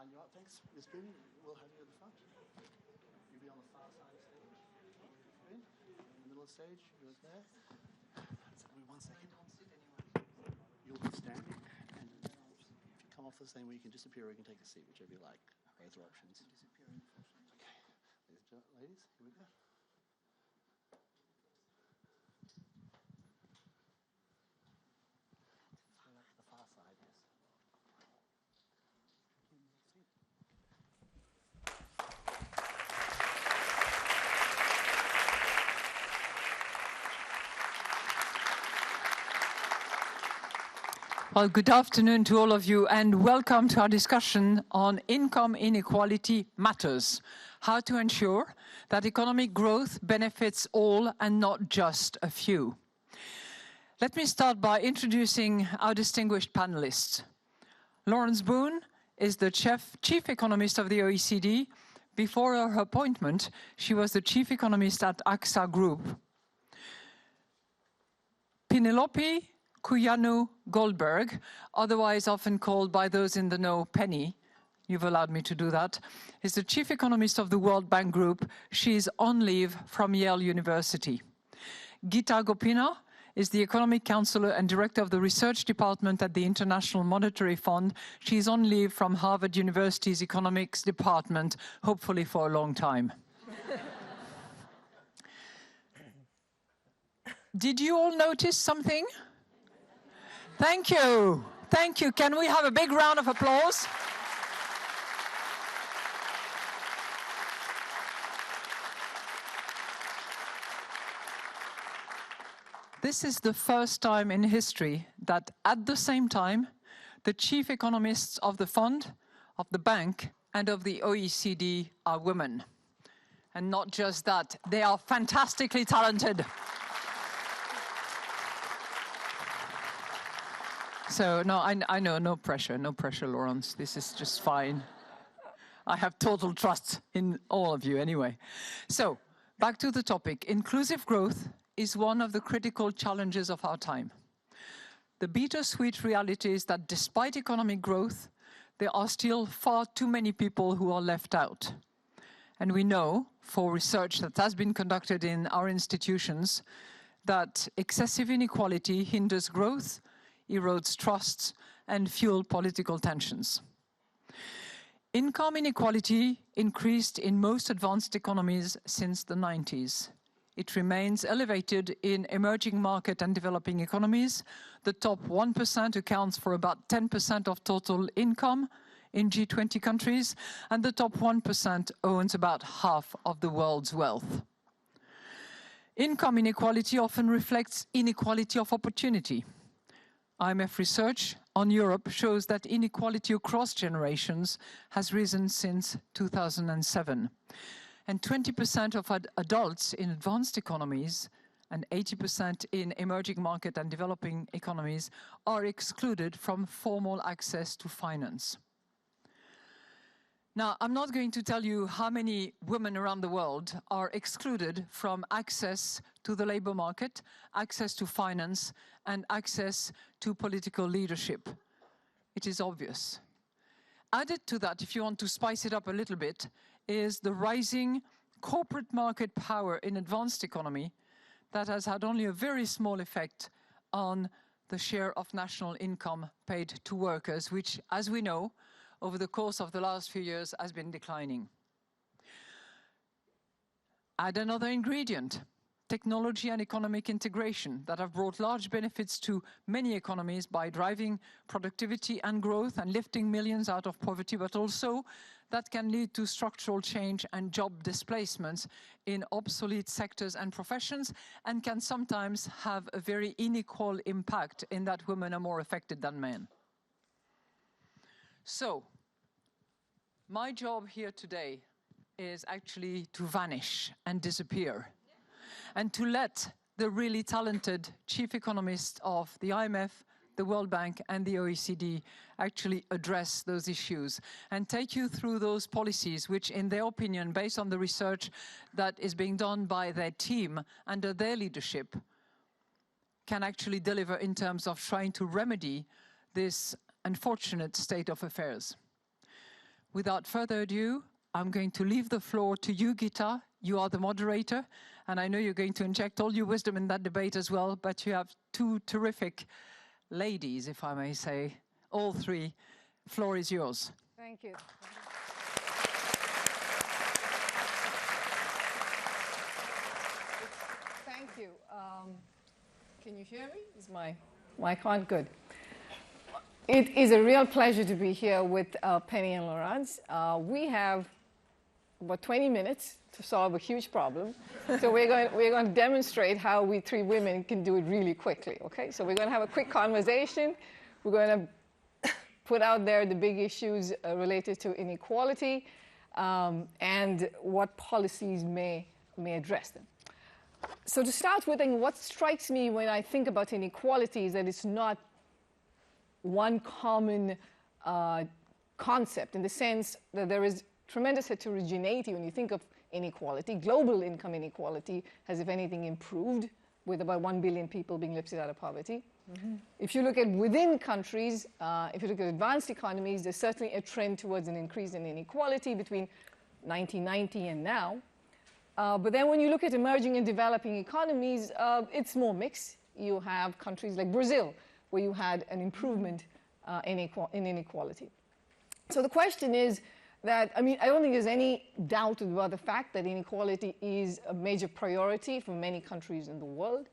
line you up. Thanks, Ms. Boone. We'll have you at the front. You'll be on the far side of the stage. In the middle of the stage, you're there. So wait 1 second. You'll be standing, and then I'll just come off this thing where you can disappear or you can take a seat, whichever you like. Both are options. Okay. Ladies, here we go. The far side, yes. Well, good afternoon to all of you, and welcome to our discussion on income inequality matters, how to ensure that economic growth benefits all and not just a few. Let me start by introducing our distinguished panelists. Laurence Boone is the chief economist of the OECD. Before her appointment, she was the chief economist at AXA Group. Penelope Kuyanu-Goldberg, otherwise often called by those in the know Penny, you've allowed me to do that, is the chief economist of the World Bank Group. She is on leave from Yale University. Geeta Gopinath is the economic counselor and director of the research department at the International Monetary Fund. She's on leave from Harvard University's economics department, hopefully for a long time. Did you all notice something? Thank you. Thank you. Can we have a big round of applause? This is the first time in history that at the same time, the chief economists of the fund, of the bank, and of the OECD are women. And not just that, they are fantastically talented. So, no, I know, no pressure, Laurence. This is just fine. I have total trust in all of you anyway. So, back to the topic. Inclusive growth is one of the critical challenges of our time. The bittersweet reality is that despite economic growth, there are still far too many people who are left out. And we know, for research that has been conducted in our institutions, that excessive inequality hinders growth, erodes trusts, and fuels political tensions. Income inequality increased in most advanced economies since the 90s. It remains elevated in emerging market and developing economies. The top 1% accounts for about 10% of total income in G20 countries, and the top 1% owns about half of the world's wealth. Income inequality often reflects inequality of opportunity. IMF research on Europe shows that inequality across generations has risen since 2007. And 20% of adults in advanced economies and 80% in emerging market and developing economies are excluded from formal access to finance. Now, I'm not going to tell you how many women around the world are excluded from access to the labor market, access to finance, and access to political leadership. It is obvious. Added to that, if you want to spice it up a little bit, is the rising corporate market power in advanced economy that has had only a very small effect on the share of national income paid to workers, which, as we know, over the course of the last few years has been declining. Add another ingredient, technology and economic integration that have brought large benefits to many economies by driving productivity and growth and lifting millions out of poverty, but also that can lead to structural change and job displacements in obsolete sectors and professions, and can sometimes have a very unequal impact in that women are more affected than men. So, my job here today is actually to vanish and disappear, and to let the really talented chief economists of the IMF, the World Bank, and the OECD actually address those issues and take you through those policies which, in their opinion, based on the research that is being done by their team under their leadership, can actually deliver in terms of trying to remedy this unfortunate state of affairs. without further ado, I'm going to leave the floor to you, Gita. You are the moderator, and I know you're going to inject all your wisdom in that debate as well, but you have two terrific ladies, if I may say, all three. Floor is yours. Thank you. Thank you. Can you hear me? Is my mic on? Good. It is a real pleasure to be here with Penny and Laurence. We have about 20 minutes to solve a huge problem. So we're going to demonstrate how we three women can do it really quickly, okay? So we're going to have a quick conversation. We're going to put out there the big issues related to inequality and what policies may address them. So to start with, and what strikes me when I think about inequality is that it's not one common concept, in the sense that there is tremendous heterogeneity when you think of inequality. Global income inequality has, if anything, improved, with about 1 billion people being lifted out of poverty. Mm-hmm. If you look at within countries, if you look at advanced economies, there's certainly a trend towards an increase in inequality between 1990 and now. But then when you look at emerging and developing economies, it's more mixed. You have countries like Brazil, where you had an improvement in inequality. So the question is that, I mean, I don't think there's any doubt about the fact that inequality is a major priority for many countries in the world.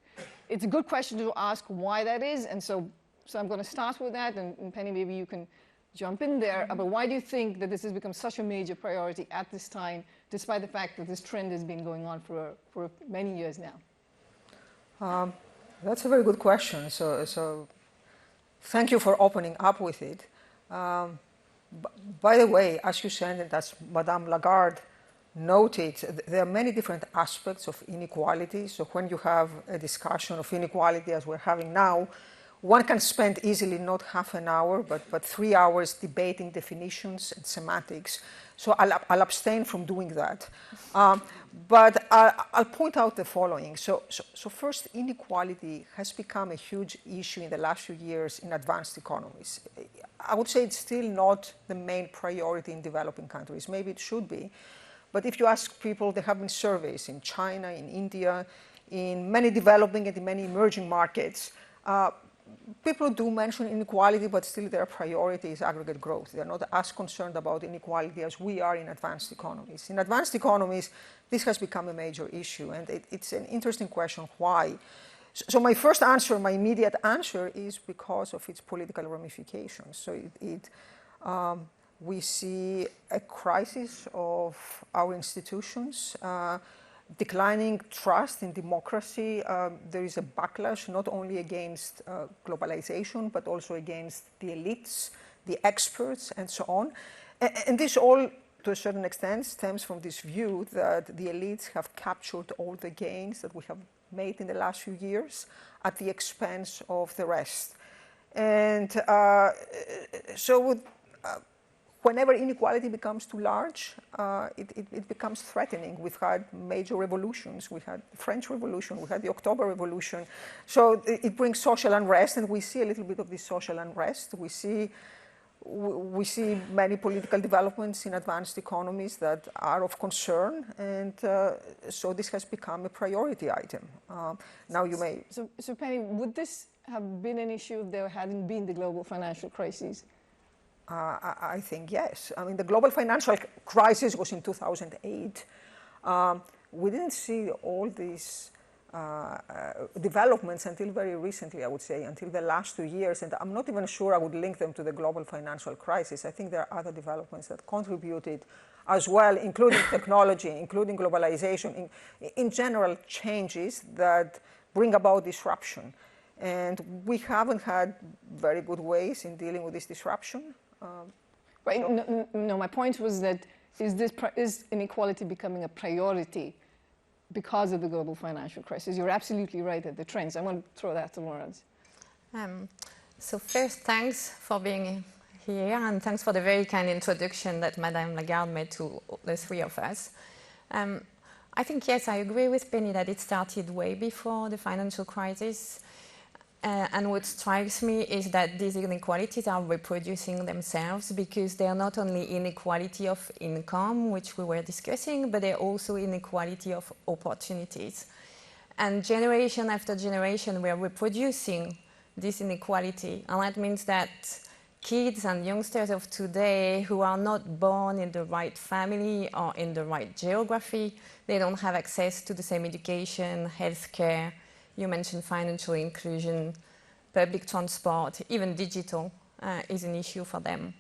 It's a good question to ask why that is, and so I'm going to start with that, and Penny, maybe you can jump in there. But why do you think that this has become such a major priority at this time, despite the fact that this trend has been going on for many years now? That's a very good question. So thank you for opening up with it. By the way, as you said, and as Madame Lagarde noted, there are many different aspects of inequality. So when you have a discussion of inequality as we're having now, one can spend easily not half an hour, but 3 hours debating definitions and semantics. So I'll abstain from doing that. But I'll point out the following. So first, inequality has become a huge issue in the last few years in advanced economies. I would say it's still not the main priority in developing countries. Maybe it should be. But if you ask people, there have been surveys in China, in India, in many developing and in many emerging markets. People do mention inequality, but still their priority is aggregate growth. They're not as concerned about inequality as we are in advanced economies. In advanced economies, this has become a major issue, and it's an interesting question why. So my first answer, my immediate answer, is because of its political ramifications. So we see a crisis of our institutions, declining trust in democracy. There is a backlash not only against globalization, but also against the elites, the experts, and so on. And this all, to a certain extent, stems from this view that the elites have captured all the gains that we have made in the last few years at the expense of the rest. And whenever inequality becomes too large, it becomes threatening. We've had major revolutions. We had the French Revolution. We had the October Revolution. So it brings social unrest, and we see a little bit of this social unrest. We see many political developments in advanced economies that are of concern, and so this has become a priority item. Now you may... So Penny, would this have been an issue if there hadn't been the global financial crisis? I think yes. I mean, the global financial crisis was in 2008. We didn't see all these developments until very recently, I would say, until the last 2 years. And I'm not even sure I would link them to the global financial crisis. I think there are other developments that contributed as well, including technology, including globalization, in general changes that bring about disruption. And we haven't had very good ways in dealing with this disruption. Right. No, my point was that is inequality becoming a priority because of the global financial crisis? You're absolutely right at the trends. I want to throw that to Laurence. So first, thanks for being here, and thanks for the very kind introduction that Madame Lagarde made to the three of us. I think, yes, I agree with Penny that it started way before the financial crisis. And what strikes me is that these inequalities are reproducing themselves, because they are not only inequality of income, which we were discussing, but they're also inequality of opportunities. And generation after generation, we are reproducing this inequality. And that means that kids and youngsters of today who are not born in the right family or in the right geography, they don't have access to the same education, healthcare. You mentioned financial inclusion, public transport, even digital is an issue for them.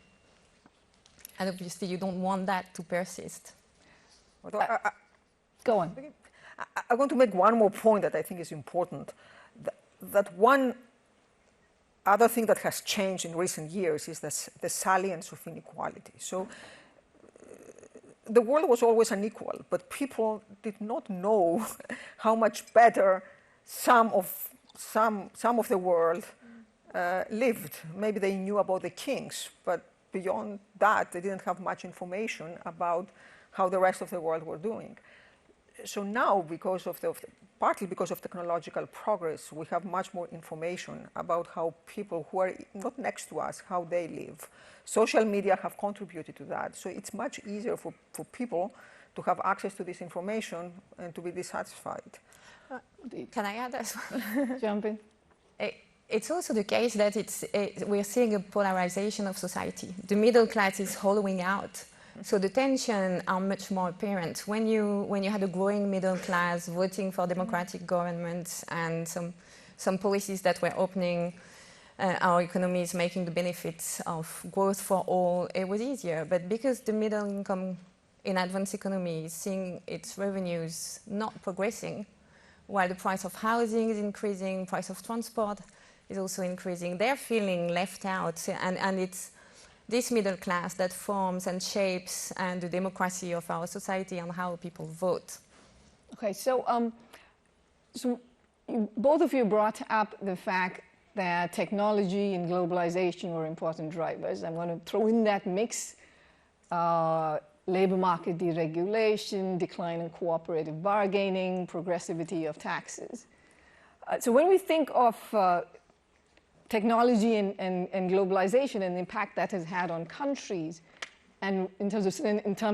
And obviously, you don't want that to persist. Go on. I want to make one more point that I think is important. That one other thing that has changed in recent years is the salience of inequality. So the world was always unequal, but people did not know how much better some of the world lived. Maybe they knew about the kings, but beyond that, they didn't have much information about how the rest of the world were doing. So now, partly because of technological progress, we have much more information about how people who are not next to us, how they live. Social media have contributed to that. So it's much easier for people to have access to this information and to be dissatisfied. Can I add as well? Jump in. It's also the case that we're seeing a polarization of society. The middle class is hollowing out. So the tensions are much more apparent. When you had a growing middle class voting for democratic governments and some policies that were opening our economies, making the benefits of growth for all, it was easier. But because the middle income in advanced economy is seeing its revenues not progressing, while the price of housing is increasing, price of transport is also increasing, they're feeling left out. And it's this middle class that forms and shapes the democracy of our society and how people vote. Okay, so both of you brought up the fact that technology and globalization were important drivers. I'm going to throw in that mix labor market deregulation, decline in cooperative bargaining, progressivity of taxes. So when we think of technology and globalization and the impact that has had on countries, and in terms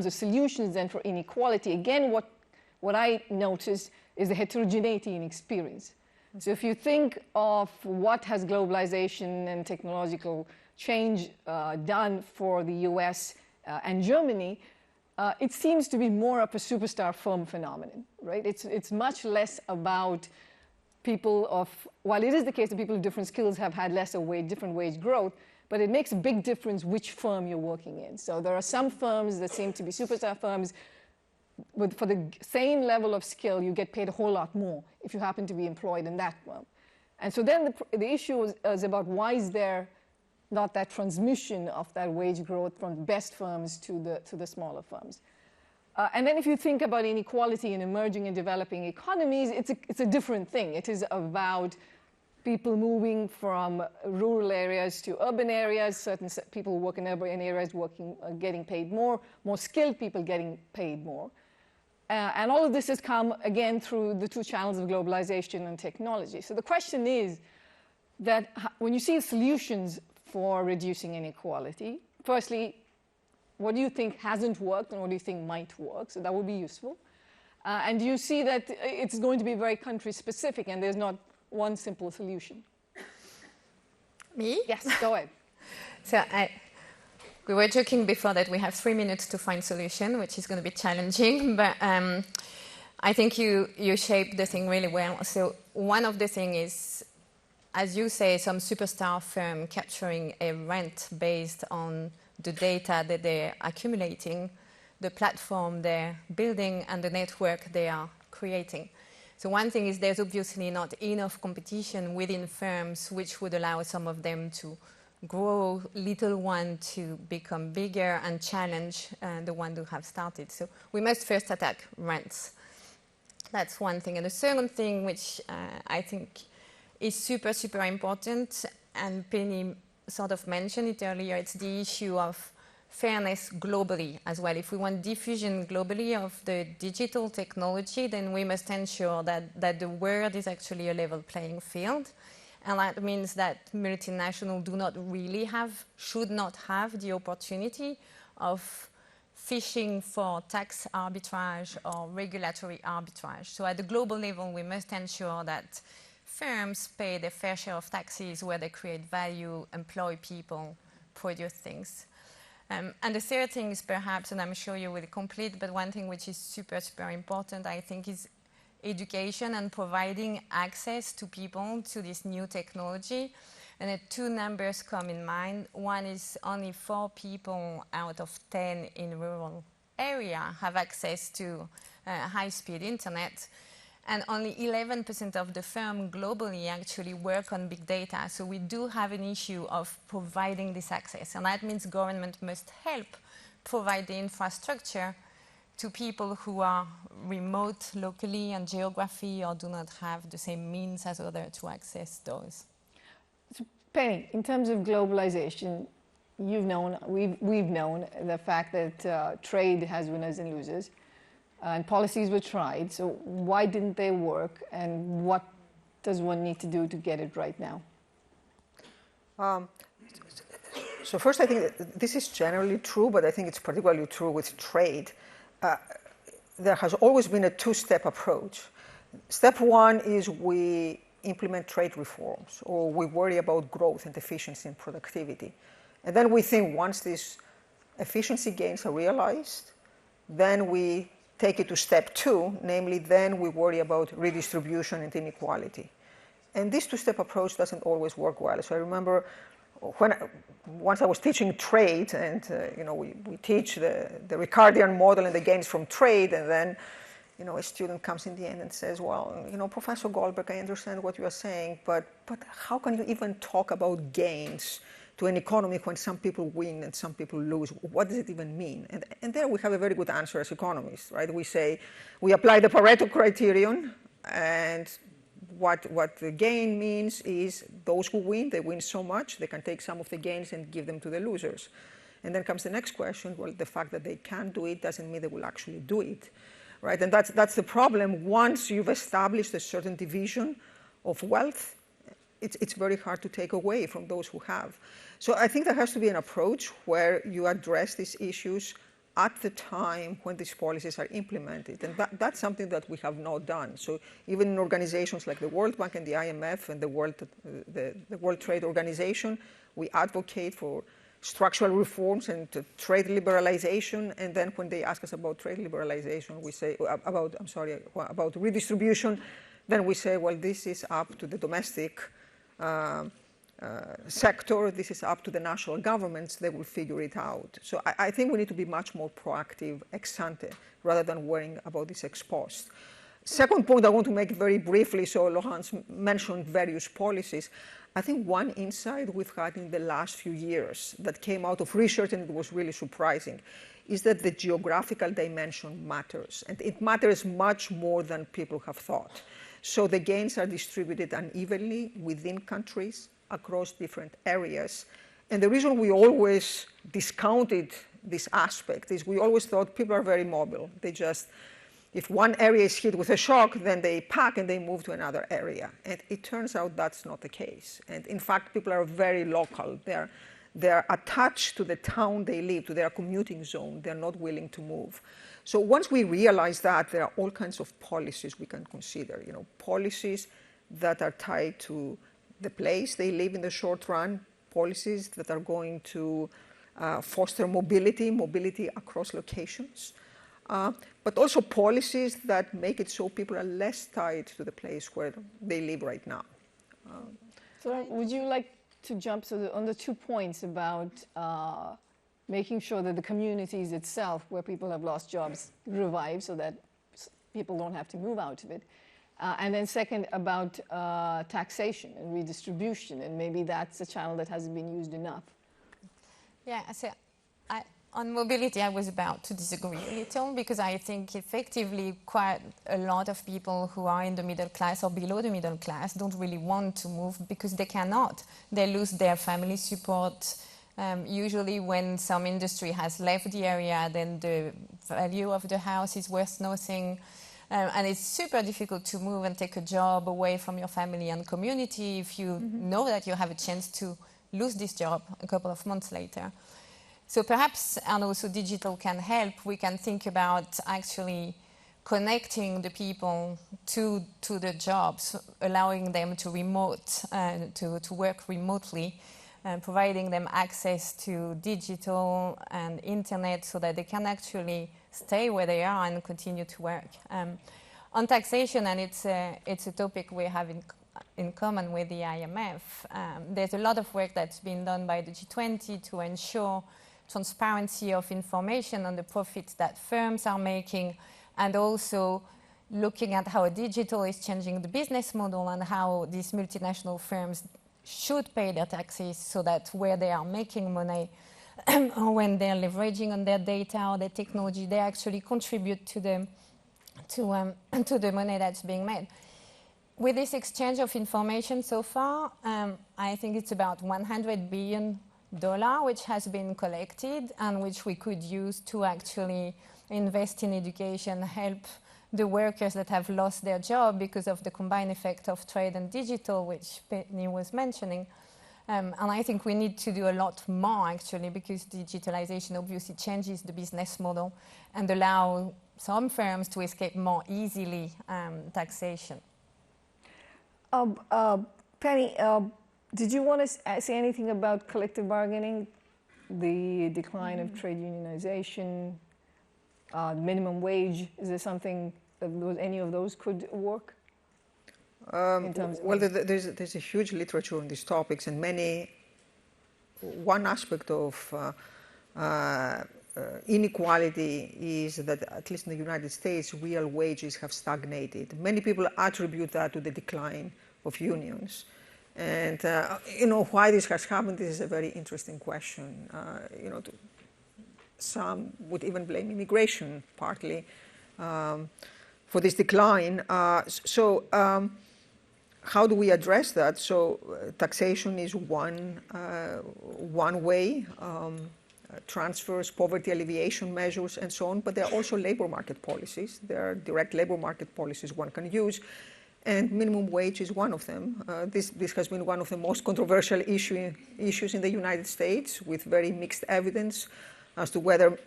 of solutions and for inequality, again, what I noticed is the heterogeneity in experience. So if you think of what has globalization and technological change done for the US and Germany, it seems to be more of a superstar firm phenomenon, right? It's much less about people of, while it is the case that people of different skills have had different wage growth, but it makes a big difference which firm you're working in. So there are some firms that seem to be superstar firms, but for the same level of skill, you get paid a whole lot more if you happen to be employed in that firm. And so then the issue is about why is there not that transmission of that wage growth from the best firms to the smaller firms. And then if you think about inequality in emerging and developing economies, it's a different thing. It is about people moving from rural areas to urban areas, certain people who work in urban areas getting paid more skilled people getting paid more. And all of this has come, again, through the two channels of globalization and technology. So the question is that when you see solutions for reducing inequality, firstly, what do you think hasn't worked and what do you think might work? So that would be useful. And you see that it's going to be very country specific and there's not one simple solution. Me? Yes, go ahead. So we were joking before that we have 3 minutes to find solution, which is going to be challenging, but I think you shaped the thing really well. So one of the things is, as you say, some superstar firm capturing a rent based on the data that they're accumulating, the platform they're building, and the network they are creating. So one thing is there's obviously not enough competition within firms which would allow some of them to grow, little one to become bigger and challenge the one who have started. So we must first attack rents. That's one thing. And the second thing, which I think is super, super important, and Penny sort of mentioned it earlier, it's the issue of fairness globally as well. If we want diffusion globally of the digital technology, then we must ensure that the world is actually a level playing field. And that means that multinationals should not have the opportunity of fishing for tax arbitrage or regulatory arbitrage. So at the global level, we must ensure that firms pay their fair share of taxes where they create value, employ people, produce things. And the third thing is perhaps, and I'm sure you will complete, but one thing which is super, super important, I think, is education and providing access to people to this new technology. And two numbers come in mind. One is only 4 people out of 10 in rural area have access to high-speed internet. And only 11% of the firm globally actually work on big data. So we do have an issue of providing this access. And that means government must help provide the infrastructure to people who are remote locally and geography or do not have the same means as others to access those. So Penny, in terms of globalization, we've known the fact that trade has winners and losers, and policies were tried. So why didn't they work, and what does one need to do to get it right now? So first, I think that this is generally true, but I think it's particularly true with trade. There has always been a two-step approach. Step one is we implement trade reforms, or we worry about growth and efficiency and productivity. And then we think once these efficiency gains are realized, then we take it to step two, namely then we worry about redistribution and inequality. And this two-step approach doesn't always work well. So I remember once I was teaching trade, and we teach the Ricardian model and the gains from trade, and then a student comes in the end and says, well, Professor Goldberg, I understand what you are saying, but how can you even talk about gains to an economy when some people win and some people lose? What does it even mean? And there we have a very good answer as economists, right? We say we apply the Pareto criterion, and what the gain means is those who win, they win so much, they can take some of the gains and give them to the losers. And then comes the next question, well, the fact that they can do it doesn't mean they will actually do it, right? And that's the problem. Once you've established a certain division of wealth, it's very hard to take away from those who have. So I think there has to be an approach where you address these issues at the time when these policies are implemented. And that's something that we have not done. So even in organizations like the World Bank and the IMF and the World Trade Organization, we advocate for structural reforms and trade liberalization. And then when they ask us about trade liberalization, we say, about redistribution, then we say, well, this is up to the domestic sector, this is up to the national governments, they will figure it out. So I think we need to be much more proactive ex ante rather than worrying about this ex post. Second point I want to make very briefly, so Laurence mentioned various policies. I think one insight we've had in the last few years that came out of research, and it was really surprising, is that the geographical dimension matters. And it matters much more than people have thought. So the gains are distributed unevenly within countries, across different areas. And the reason we always discounted this aspect is we always thought people are very mobile. They just, if one area is hit with a shock, then they pack and they move to another area. And it turns out that's not the case. And in fact, people are very local. They're attached to the town they live, to their commuting zone. They're not willing to move. So once we realize that, there are all kinds of policies we can consider. Policies that are tied to the place they live in the short run, policies that are going to foster mobility across locations, but also policies that make it so people are less tied to the place where they live right now. So would you like to jump on the 2 points about making sure that the communities itself where people have lost jobs revive so that people don't have to move out of it? And then second, about taxation and redistribution, and maybe that's a channel that hasn't been used enough. Yeah, so on mobility, I was about to disagree a little, because I think effectively quite a lot of people who are in the middle class or below the middle class don't really want to move because they cannot. They lose their family support. Usually when some industry has left the area, then the value of the house is worth nothing. And it's super difficult to move and take a job away from your family and community if you know that you have a chance to lose this job a couple of months later. So perhaps, and also digital can help, we can think about actually connecting the people to the jobs, allowing them to work remotely, and providing them access to digital and internet so that they can actually stay where they are and continue to work. On taxation, and it's a topic we have in common with the IMF, there's a lot of work that's been done by the G20 to ensure transparency of information on the profits that firms are making, and also looking at how digital is changing the business model and how these multinational firms should pay their taxes so that where they are making money or when they're leveraging on their data or their technology, they actually contribute to the money that's being made. With this exchange of information so far, I think it's about $100 billion which has been collected and which we could use to actually invest in education, help the workers that have lost their job because of the combined effect of trade and digital, which Penny was mentioning. And I think we need to do a lot more, actually, because digitalization obviously changes the business model and allow some firms to escape more easily taxation. Penny, did you want to say anything about collective bargaining, the decline of trade unionization, minimum wage? Is there something that any of those could work? Well, there's a huge literature on these topics, and one aspect of inequality is that, at least in the United States, real wages have stagnated. Many people attribute that to the decline of unions. And, why this has happened, this is a very interesting question. Some would even blame immigration, partly, for this decline. How do we address that? So taxation is one way, transfers, poverty alleviation measures, and so on. But there are also labor market policies. There are direct labor market policies one can use. And minimum wage is one of them. This has been one of the most controversial issues in the United States, with very mixed evidence as to whether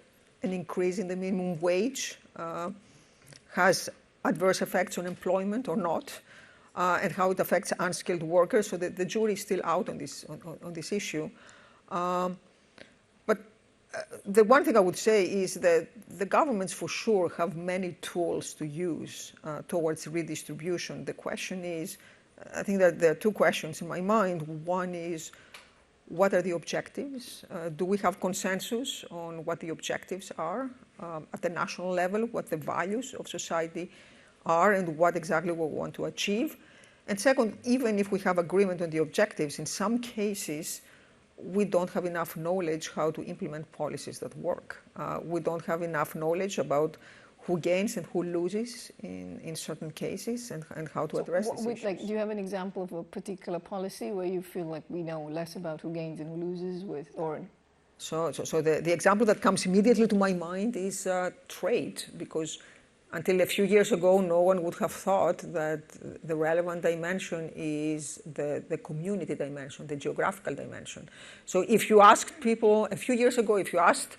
an increase in the minimum wage has adverse effects on employment or not, and how it affects unskilled workers. So the jury is still out on this issue. But the one thing I would say is that the governments for sure have many tools to use towards redistribution. The question is, I think that there are two questions in my mind. One is, what are the objectives? Do we have consensus on what the objectives are at the national level, what the values of society are, and what exactly we want to achieve? And second, even if we have agreement on the objectives, in some cases, we don't have enough knowledge how to implement policies that work. We don't have enough knowledge about who gains and who loses in certain cases, and how to address these issues. Do you have an example of a particular policy where you feel like we know less about who gains and who loses with, or? So the example that comes immediately to my mind is trade, because until a few years ago, no one would have thought that the relevant dimension is the community dimension, the geographical dimension. So if you asked people, a few years ago, if you asked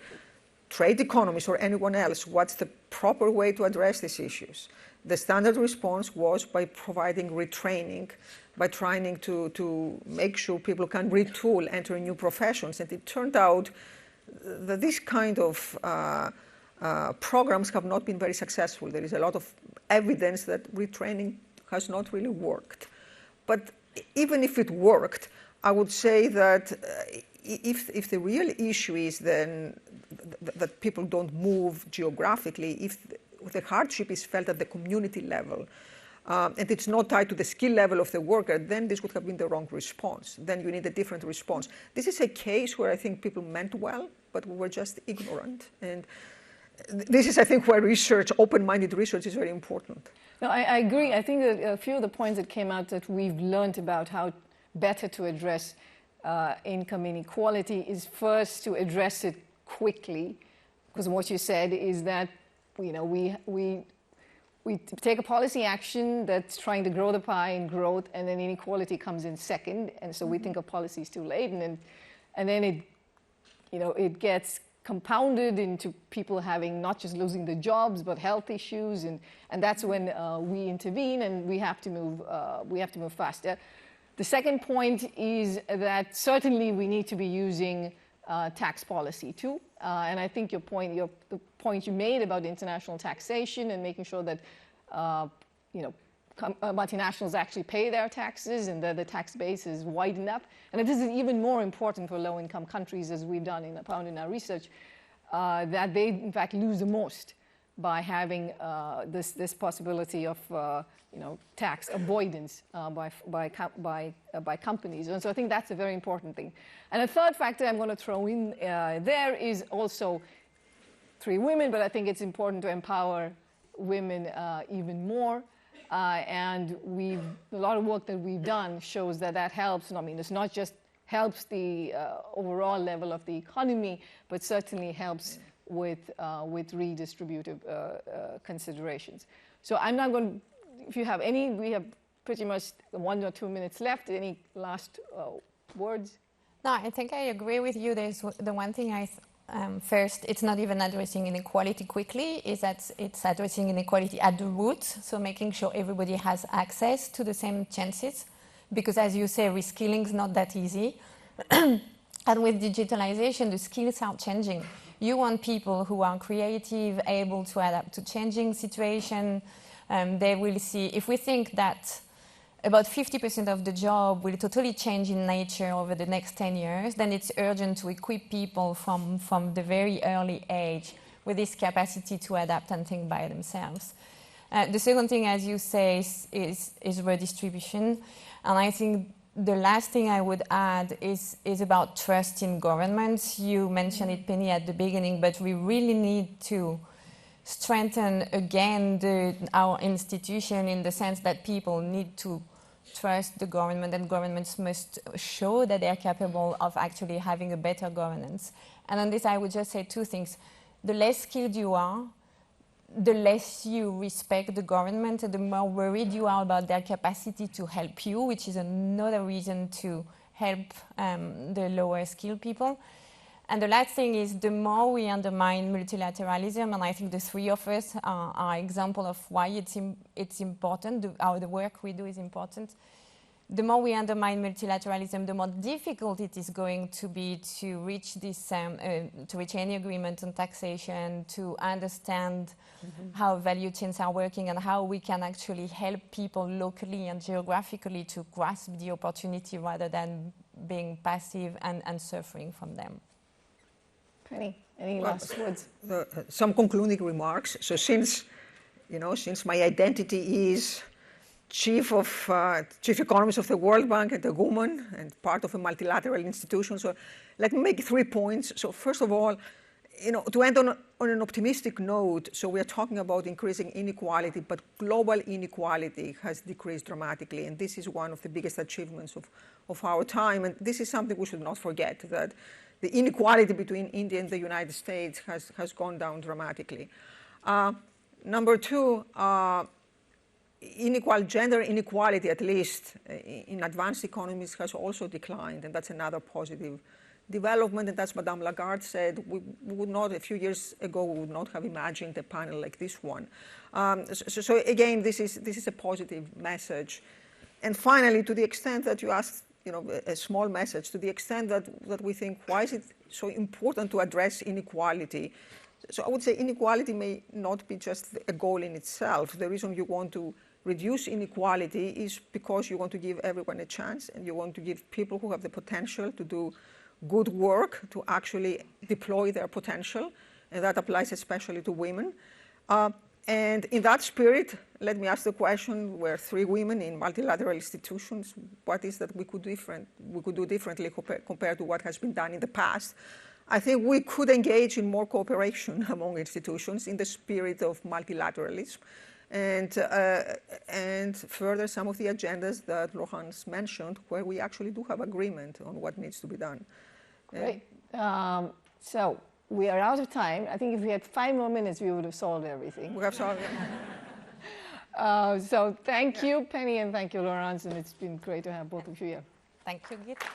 trade economists or anyone else, what's the proper way to address these issues? The standard response was by providing retraining, by trying to make sure people can retool, enter new professions. And it turned out that this kind of programs have not been very successful. There is a lot of evidence that retraining has not really worked. But even if it worked, I would say that if the real issue is then that people don't move geographically, if the hardship is felt at the community level, and it's not tied to the skill level of the worker, then this would have been the wrong response. Then you need a different response. This is a case where I think people meant well, but we were just ignorant. And this is, I think, where research, open-minded research, is very important. No, I agree. I think that a few of the points that came out that we've learned about how better to address income inequality is first to address it quickly, because what you said is that we we take a policy action that's trying to grow the pie and growth, and then inequality comes in second, and so we think of policies too late, and then it, it gets compounded into people having not just losing their jobs but health issues, and that's when we intervene, and we have to move faster. The second point is that certainly we need to be using tax policy too, and I think the point you made about international taxation and making sure that multinationals actually pay their taxes and that the tax base is wide enough, and this is even more important for low-income countries, as we've found in our research, that they in fact lose the most by having this possibility of tax avoidance by companies. And so I think that's a very important thing. And a third factor I'm going to throw in there is also 3 women, but I think it's important to empower women even more. And a lot of work that we've done shows that helps. I mean, it's not just helps the overall level of the economy, but certainly helps with redistributive considerations. So I'm not going to, if you have any, we have pretty much 1 or 2 minutes left. Any last words? No, I think I agree with you. There's the one thing first, it's not even addressing inequality quickly, is that it's addressing inequality at the root, so making sure everybody has access to the same chances, because as you say, reskilling is not that easy. And with digitalization, the skills are changing. You want people who are creative, able to adapt to changing situations. They will see, if we think that about 50% of the job will totally change in nature over the next 10 years, then it's urgent to equip people from the very early age with this capacity to adapt and think by themselves. The second thing, as you say, is redistribution. And I think the last thing I would add is about trust in governments. You mentioned it, Penny, at the beginning, but we really need to strengthen again our institution, in the sense that people need to trust the government, and governments must show that they are capable of actually having a better governance. And on this, I would just say 2 things. The less skilled you are, the less you respect the government, and the more worried you are about their capacity to help you, which is another reason to help the lower skilled people. And the last thing is, the more we undermine multilateralism, and I think the 3 of us are example of why it's important, the work we do is important. The more we undermine multilateralism, the more difficult it is going to be to reach any agreement on taxation, to understand how value chains are working, and how we can actually help people locally and geographically to grasp the opportunity rather than being passive and suffering from them. Penny, any last words? Some concluding remarks. So since my identity is chief economist of the World Bank and a woman and part of a multilateral institution, so let me make 3 points. So first of all, to end on an optimistic note, so we are talking about increasing inequality, but global inequality has decreased dramatically, and this is one of the biggest achievements of our time, and this is something we should not forget, that the inequality between India and the United States has gone down dramatically. Number 2, gender inequality, at least in advanced economies, has also declined, and that's another positive development. And as Madame Lagarde said, we would not, a few years ago, we would not have imagined a panel like this one. So again, this is a positive message. And finally, to the extent that you asked, a small message, to the extent that we think, why is it so important to address inequality? So I would say inequality may not be just a goal in itself. The reason you want to reduce inequality is because you want to give everyone a chance, and you want to give people who have the potential to do good work to actually deploy their potential, and that applies especially to women. And in that spirit, let me ask the question, we're 3 women in multilateral institutions, what is that we could do differently compared to what has been done in the past? I think we could engage in more cooperation among institutions in the spirit of multilateralism, and further some of the agendas that Laurence mentioned, where we actually do have agreement on what needs to be done. Great. So we are out of time. I think if we had 5 more minutes, we would have solved everything. We have solved it. So thank you, Penny, and thank you, Laurence, and it's been great to have both of you here. Thank you, Gita.